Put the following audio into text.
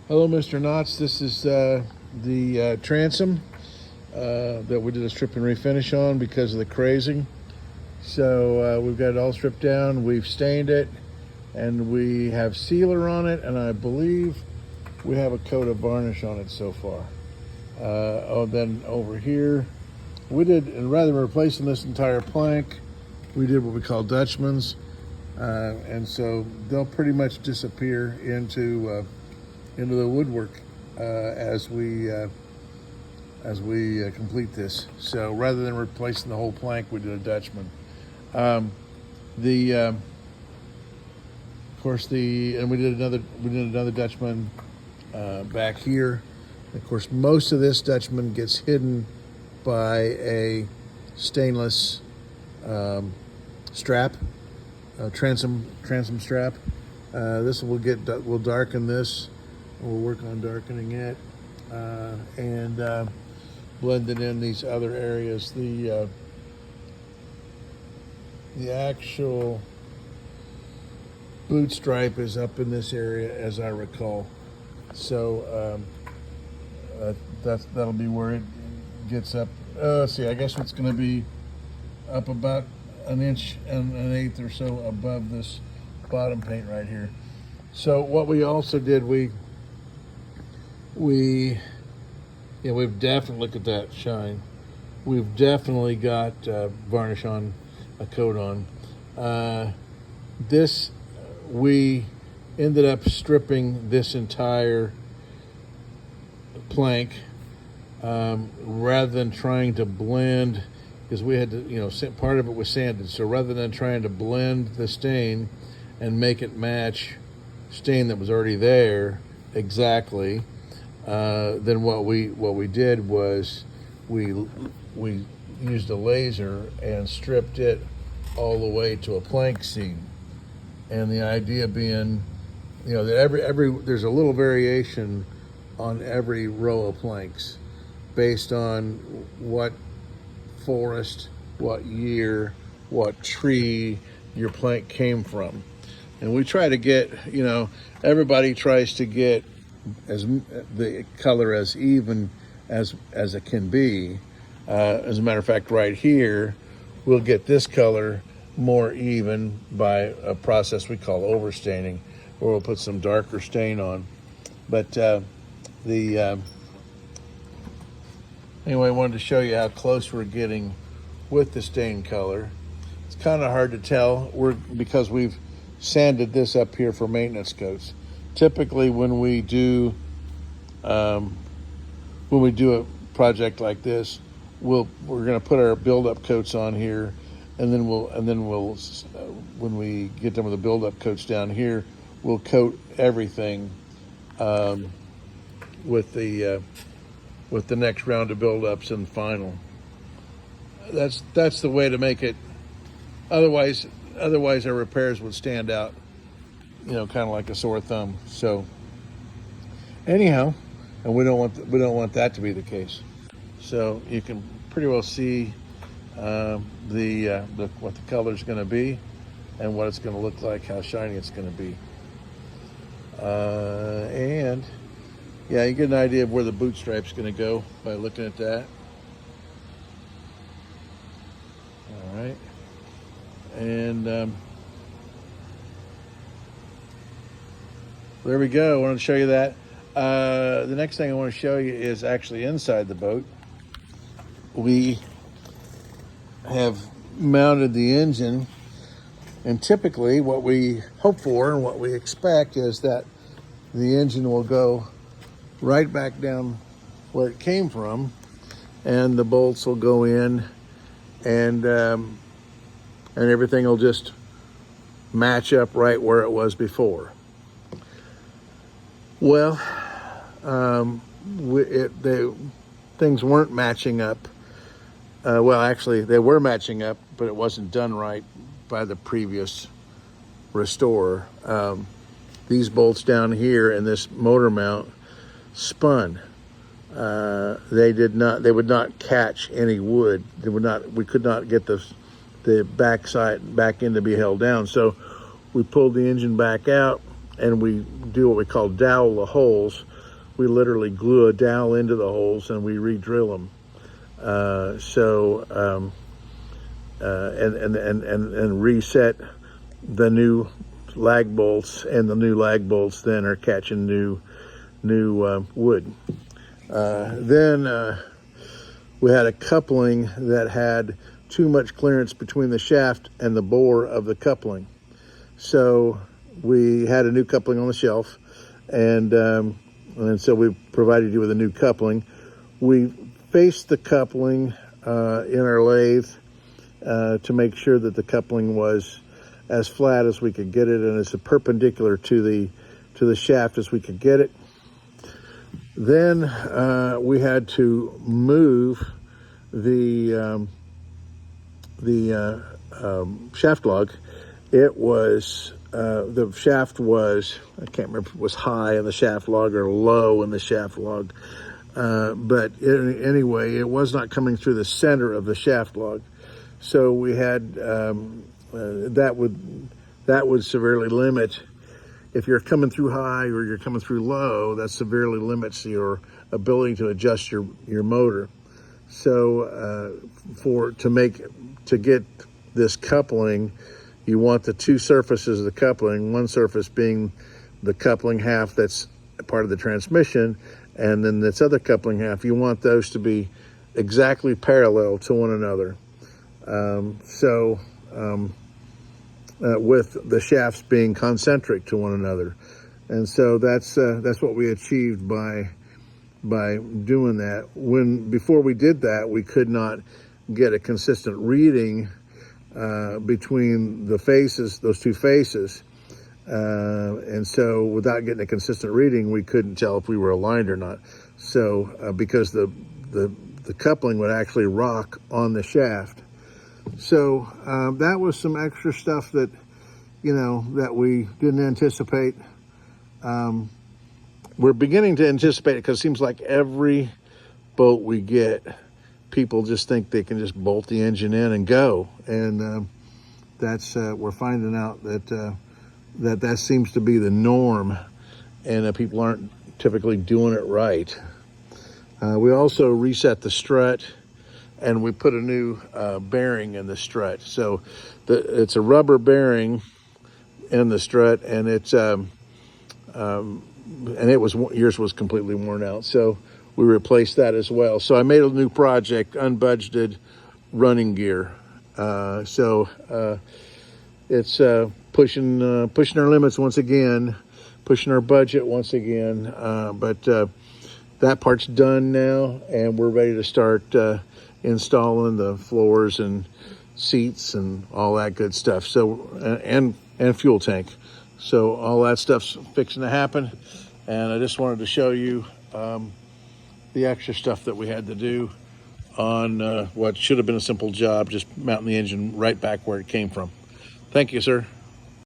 Hello, Mr. Knotts. This is the transom that we did a strip and refinish on because of the crazing. So we've got it all stripped down, we've stained it, and we have sealer on it, and I believe we have a coat of varnish on it so far. Then over here, we did, and rather than replacing this entire plank, we did what we call Dutchmans, and so they'll pretty much disappear into the woodwork as we complete this. So rather than replacing the whole plank, we did a Dutchman. Of course, and we did another Dutchman back here. Of course, most of this Dutchman gets hidden by a stainless strap, transom strap. This we'll darken this. We'll work on darkening it and blending in these other areas. The actual boot stripe is up in this area, as I recall. So that'll be where it gets up. Let's see. I guess it's going to be up about an inch and an eighth or so above this bottom paint right here. So what we also did, we've definitely, look at that shine. We've definitely got varnish on, a coat on. This, we ended up stripping this entire plank rather than trying to blend, because we had to, part of it was sanded. So rather than trying to blend the stain and make it match stain that was already there exactly, then what we did was we used a laser and stripped it all the way to a plank seam. And the idea being, that every there's a little variation on every row of planks based on what forest, what year, what tree your plank came from. And we try to get, everybody tries to get the color as even as it can be. As a matter of fact, right here, we'll get this color more even by a process we call overstaining, where we'll put some darker stain on. But anyway, I wanted to show you how close we're getting with the stain color. It's kind of hard to tell because we've sanded this up here for maintenance coats. Typically, when we do a project like this, we're going to put our build-up coats on here, and then we'll when we get done with the build-up coats down here, we'll coat everything with the next round of build-ups and final. That's the way to make it. Otherwise our repairs would stand out, kind of like a sore thumb. So anyhow, and we don't want that to be the case. So you can pretty well see what the color's going to be and what it's going to look like, how shiny it's going to be. And yeah, you get an idea of where the boot stripe's going to go by looking at that. All right. And there we go. I wanted to show you that. The next thing I want to show you is actually inside the boat. We have mounted the engine, and typically what we hope for and what we expect is that the engine will go right back down where it came from, and the bolts will go in, and everything will just match up right where it was before. Well, things weren't matching up. Well, actually, they were matching up, but it wasn't done right by the previous restorer. These bolts down here and this motor mount spun. They would not catch any wood. We could not get the back end to be held down. So we pulled the engine back out, and we do what we call dowel the holes we literally glue a dowel into the holes and we re-drill them. And reset the new lag bolts, and the new lag bolts then are catching new wood. Then we had a coupling that had too much clearance between the shaft and the bore of the coupling. So we had a new coupling on the shelf, and so we provided you with a new coupling. We faced the coupling in our lathe to make sure that the coupling was as flat as we could get it and as perpendicular to the shaft as we could get it. Then we had to move the shaft log. It was the shaft was, I can't remember if it was high in the shaft log or low in the shaft log, but anyway, it was not coming through the center of the shaft log. So we had that would severely limit, if you're coming through high or you're coming through low, that severely limits your ability to adjust your motor. So to get this coupling, you want the two surfaces of the coupling, one surface being the coupling half that's part of the transmission, and then this other coupling half, you want those to be exactly parallel to one another. With the shafts being concentric to one another. And so that's what we achieved by doing that. Before we did that, we could not get a consistent reading between the faces, those two faces. And so without getting a consistent reading, we couldn't tell if we were aligned or not. So because the coupling would actually rock on the shaft. So that was some extra stuff that, that we didn't anticipate. We're beginning to anticipate it because it seems like every boat we get, people just think they can just bolt the engine in and go. And we're finding out that seems to be the norm, and people aren't typically doing it right. We also reset the strut, and we put a new bearing in the strut. So it's a rubber bearing in the strut, and yours was completely worn out. So we replaced that as well. So I made a new project, unbudgeted running gear. It's pushing our limits once again, pushing our budget once again. But that part's done now, and we're ready to start installing the floors and seats and all that good stuff. So and fuel tank. So all that stuff's fixing to happen, and I just wanted to show you the extra stuff that we had to do on what should have been a simple job, just mounting the engine right back where it came from. Thank you, sir.